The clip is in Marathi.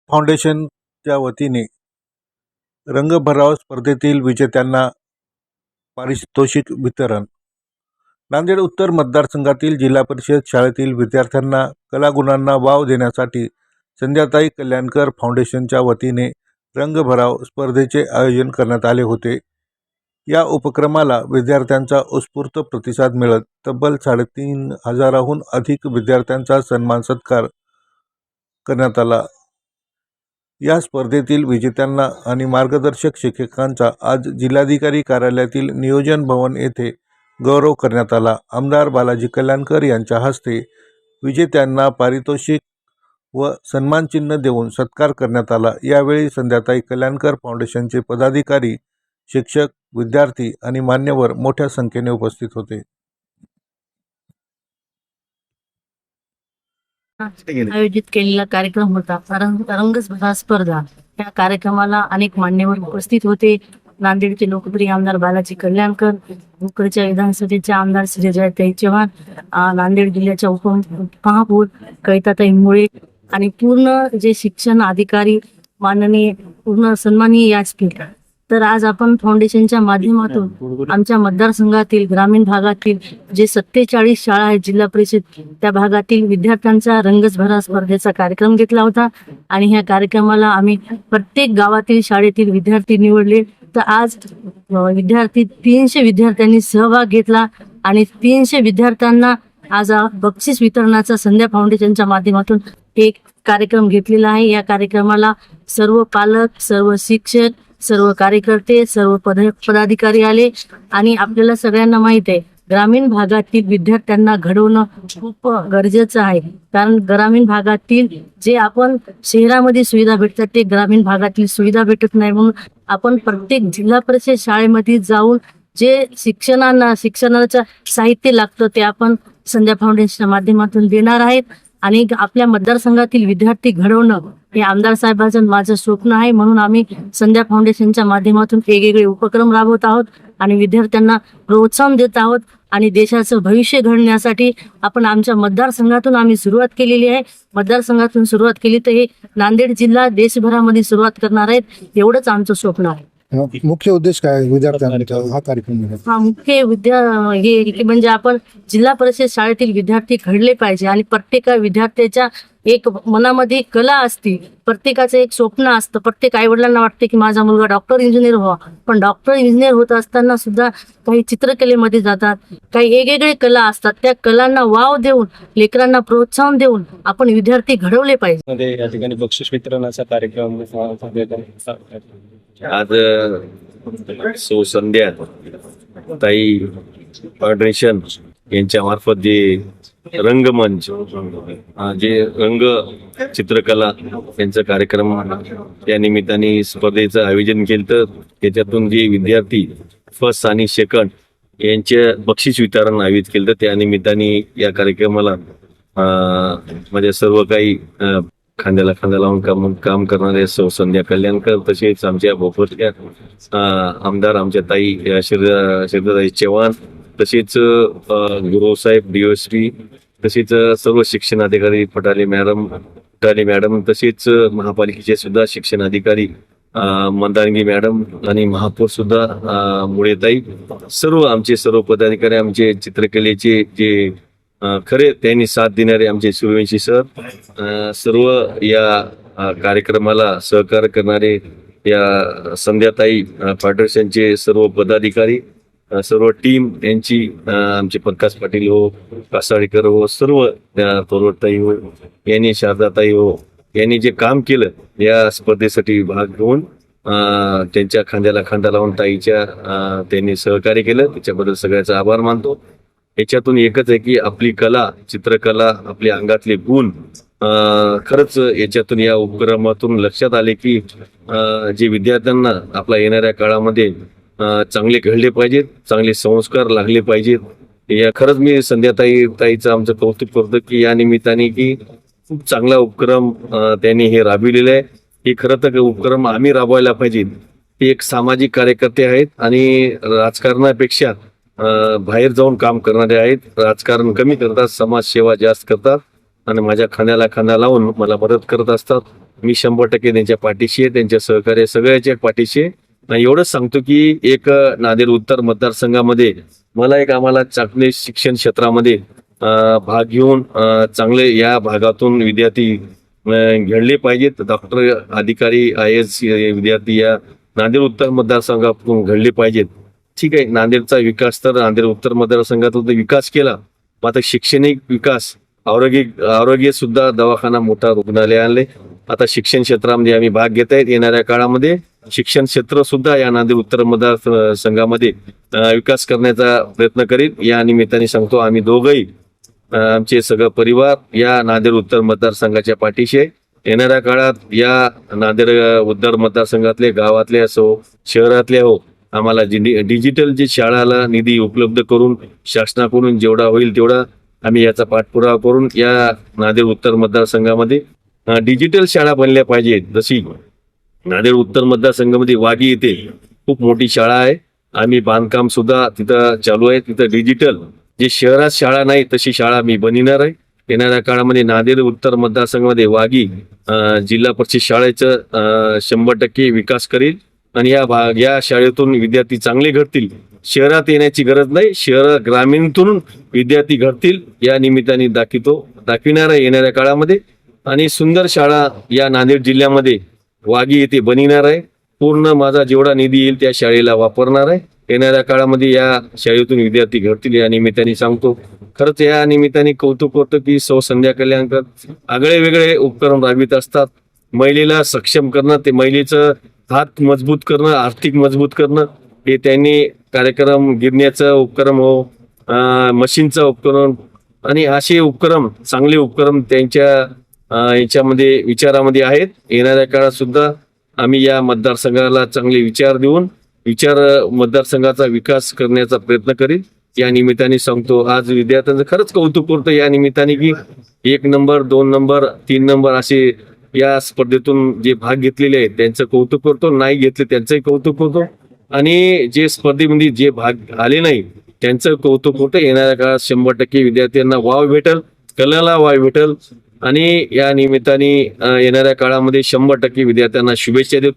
फाउंडेशनच्या वतीने रंगभराव स्पर्धेतील विजेत्यांना पारितोषिक वितरण. नांदेड उत्तर मतदारसंघातील जिल्हा परिषद शाळेतील विद्यार्थ्यांना कलागुणांना वाव देण्यासाठी संध्याताई कल्याणकर फाउंडेशनच्या वतीने रंगभराव स्पर्धेचे आयोजन करण्यात आले होते. या उपक्रमाला विद्यार्थ्यांचा उत्स्फूर्त प्रतिसाद मिळत तब्बल 3,500हून अधिक विद्यार्थ्यांचा सन्मान सत्कार करण्यात आला. या स्पर्धेतील विजेत्यांना आणि मार्गदर्शक शिक्षकांचा आज जिल्हाधिकारी कार्यालयातील नियोजन भवन येथे गौरव करण्यात आला. आमदार बालाजी कल्याणकर यांच्या हस्ते विजेत्यांना पारितोषिक व सन्मानचिन्ह देऊन सत्कार करण्यात आला. यावेळी संध्याताई कल्याणकर फाउंडेशनचे पदाधिकारी, शिक्षक, विद्यार्थी आणि मान्यवर मोठ्या संख्येने उपस्थित होते. आयोजित केलेला कार्यक्रम होता रंगभराव स्पर्धा. या कार्यक्रमाला अनेक मान्यवर उपस्थित होते. नांदेडचे लोकप्रिय आमदार बालाजी कल्याणकर, भोकरच्या विधानसभेचे आमदार श्री जयताई चव्हाण, नांदेड जिल्ह्याच्या उपमहापौर कविताताई मुळे आणि पूर्ण जे शिक्षण अधिकारी माननीय पूर्ण सन्माननीय व्यासपीठ. तर आज आपण फाउंडेशनच्या माध्यमातून आमच्या मतदारसंघातील ग्रामीण भागातील जे 47 शाळा आहेत जिल्हा परिषद, त्या भागातील विद्यार्थ्यांचा रंगभराव स्पर्धेचा कार्यक्रम घेतला होता. आणि ह्या कार्यक्रमाला आम्ही प्रत्येक गावातील शाळेतील विद्यार्थी निवडले. तर आज 300 विद्यार्थ्यांनी सहभाग घेतला आणि 300 विद्यार्थ्यांना आज बक्षीस वितरणाचा संध्या फाउंडेशनच्या माध्यमातून एक कार्यक्रम घेतलेला आहे. या कार्यक्रमाला सर्व पालक, सर्व शिक्षक, सर्व कार्यकर्ते, सर्व पदाधिकारी आले. आणि आपल्याला सगळ्यांना माहित आहे ग्रामीण भागातील विद्यार्थ्यांना घडवणं खूप गरजेचं आहे. कारण ग्रामीण भागातील जे आपण शहरामध्ये सुविधा भेटतात ते ग्रामीण भागातील सुविधा भेटत नाही. म्हणून आपण प्रत्येक जिल्हा परिषद शाळेमध्ये जाऊन जे शिक्षणाचं साहित्य लागतं ते आपण संध्या फाउंडेशनच्या माध्यमातून देणार आहेत. आणि आपल्या मतदारसंघातील विद्यार्थी घडवणं हे आमदार साहेबांचं माझं स्वप्न आहे. म्हणून आम्ही संध्या फाउंडेशनच्या माध्यमातून वेगवेगळे उपक्रम राबवत आहोत आणि विद्यार्थ्यांना प्रोत्साहन देत आहोत. आणि देशाचं भविष्य घडण्यासाठी आपण आमच्या मतदारसंघातून आम्ही सुरुवात केलेली आहे. मतदारसंघातून सुरुवात केली तर हे नांदेड जिल्हा देशभरामध्ये सुरुवात करणार आहेत, एवढंच आमचं स्वप्न आहे. मुख्य उद्देश काय विद्यार्थ्यांचा हा कार्यक्रम? हा मुख्य हे म्हणजे आपण जिल्हा परिषद शाळेतील विद्यार्थी घडले पाहिजे. आणि प्रत्येक विद्यार्थ्याच्या एक मनामध्ये कला असते, प्रत्येकाचं एक स्वप्न असतं. प्रत्येक आई वडिलांना वाटते की माझा मुलगा डॉक्टर इंजिनियर व्हावा, पण डॉक्टर इंजिनियर होत असताना सुद्धा काही चित्रकलेमध्ये जातात, काही वेगवेगळे कला असतात. त्या कलांना वाव देऊन, लेकरांना प्रोत्साहन देऊन आपण विद्यार्थी घडवले पाहिजे. या ठिकाणी बक्षीस वितरणाचा कार्यक्रम आज संध्या ताई फाउंडेशन यांच्या मार्फत जे रंगमंच, जे रंग चित्रकला यांचा कार्यक्रम त्या निमित्ताने स्पर्धेचं आयोजन केलं. तर त्याच्यातून जे विद्यार्थी फर्स्ट आणि सेकंड यांचे बक्षीस वितरण आयोजित केलं. त्या निमित्ताने या कार्यक्रमाला म्हणजे सर्व काही खांद्याला खांदा लावून काम करणारे संध्या कल्याणकर, तसेच आमच्या भोकरच्या आमदार आमच्या ताई श्रीताई चव्हाण, तसेच गुरुसाहेब DOSP, तसेच सर्व शिक्षण अधिकारी फटाले मॅडम, तसेच महापालिकेचे सुद्धा शिक्षण अधिकारी मंदांगी मॅडम आणि महापौर सुद्धा मुळेताई, सर्व पदाधिकारी, आमचे चित्रकलेचे जे खरे त्यांनी साथ देणारे आमचे सूर्यवंशी सर, सर्व या कार्यक्रमाला सहकार्य करणारे या संध्याताई फाउंडेशनचे सर्व पदाधिकारी, सर्व टीम यांची, आमचे प्रकाश पाटील हो, कासाळीकर हो, सर्व तोरवडताई हो, यांनी शारदाताई हो, यांनी जे काम केलं या स्पर्धेसाठी भाग घेऊन त्यांच्या खांद्याला खांदा लावून ताईच्या त्यांनी सहकार्य केलं, त्याच्याबद्दल सगळ्याचा आभार मानतो. याच्यातून एकच आहे की आपली कला, चित्रकला, आपल्या अंगातले गुण खरंच याच्यातून या उपक्रमातून लक्षात आले की जे विद्यार्थ्यांना आपल्या येणाऱ्या काळामध्ये चांगले घडले पाहिजेत, चांगले संस्कार लागले पाहिजेत. या खरंच मी संध्याताईचं आमचं कौतुक करतो की या निमित्ताने की खूप चांगला उपक्रम त्यांनी हे राबविलेला आहे. हे खरं तर उपक्रम आम्ही राबवायला पाहिजे. ते एक सामाजिक कार्यकर्ते आहेत आणि राजकारणापेक्षा बाहेर जाऊन काम करणारे आहेत. राजकारण कमी करतात, समाजसेवा जास्त करतात. आणि माझ्या खांद्याला खांदा लावून मला मदत करत असतात. मी 100% त्यांच्या पाठीशी आहे, त्यांच्या सहकार्य सगळ्याच्या पाठीशी आहे. आणि एवढंच सांगतो की एक नांदेड उत्तर मतदारसंघामध्ये मला एक आम्हाला चांगले शिक्षण क्षेत्रामध्ये भाग घेऊन चांगले या भागातून विद्यार्थी घडले पाहिजेत. डॉक्टर, अधिकारी, IAS विद्यार्थी या नांदेड उत्तर मतदारसंघातून घडले पाहिजेत. ठीक आहे, नांदेडचा विकास तर नांदेड उत्तर मतदारसंघातून विकास केला, मात्र शैक्षणिक विकास, आरोग्य सुद्धा दवाखाना, मोठा रुग्णालय आणले. आता शिक्षण क्षेत्रामध्ये आम्ही भाग घेत आहेत. येणाऱ्या काळामध्ये शिक्षण क्षेत्र सुद्धा या नांदेड उत्तर मतदारसंघामध्ये विकास करण्याचा प्रयत्न करील. या निमित्ताने सांगतो, आम्ही दोघंही आमचे सगळं परिवार या नांदेड उत्तर मतदारसंघाच्या पाठीशी आहे. येणाऱ्या काळात या नांदेड उत्तर मतदारसंघातले, गावातले असो, शहरातले हो, आम्हाला डिजिटल जे शाळाला निधी उपलब्ध करून शासनाकडून जेवढा होईल तेवढा आम्ही याचा पाठपुरावा करून या नांदेड उत्तर मतदारसंघामध्ये डिजिटल शाळा बनल्या पाहिजेत. जशी नांदेड उत्तर मतदारसंघामध्ये वागी येथे खूप मोठी शाळा आहे. आम्ही बांधकाम सुद्धा तिथं चालू आहे. तिथं डिजिटल जे शहरात शाळा नाही तशी शाळा मी बनविणार आहे. येणाऱ्या काळामध्ये नांदेड उत्तर मतदारसंघामध्ये वागी जिल्हा परिषद शाळेचं 100% विकास करील. आणि या शाळेतून विद्यार्थी चांगले घडतील. शहरात येण्याची गरज नाही, ग्रामीणतून विद्यार्थी घडतील. या निमित्ताने दाखविणार आहे येणाऱ्या काळामध्ये. आणि सुंदर शाळा या नांदेड जिल्ह्यामध्ये वागी येथे बनविणार आहे. पूर्ण माझा जेवढा निधी येईल त्या शाळेला वापरणार आहे. येणाऱ्या काळामध्ये या शाळेतून विद्यार्थी घडतील. या निमित्ताने सांगतो, खरंच या निमित्ताने कौतुक होतं की सौ संध्या कल्याणकर आगळे वेगळे उपक्रम राबवित असतात. महिलेला सक्षम करणं, ते महिलेचं हात मजबूत करणं, आर्थिक मजबूत करणं, हे त्यांनी कार्यक्रम, गिरण्याचा उपक्रम हो, मशीनचा उपक्रम आणि असे उपक्रम, चांगले उपक्रम त्यांच्या याच्यामध्ये विचारामध्ये आहेत. येणाऱ्या काळात सुद्धा आम्ही या मतदारसंघाला चांगले विचार देऊन मतदारसंघाचा विकास करण्याचा प्रयत्न करील. या निमित्ताने सांगतो, आज विद्यार्थ्यांचं खरंच कौतुक करतो या निमित्ताने की 1 नंबर, 2 नंबर, 3 नंबर असे या स्पर्धेतून जे भाग घेतलेले आहेत त्यांचं कौतुक करतो. नाही घेतले त्यांचंही कौतुक करतो. आणि जे स्पर्धेमध्ये जे भाग आले नाही त्यांचं कौतुक होतं. येणाऱ्या काळात 100% विद्यार्थ्यांना वाव भेटल, कलाला वाव भेटल. आणि या निमित्ताने येणाऱ्या काळामध्ये 100% विद्यार्थ्यांना शुभेच्छा देतो.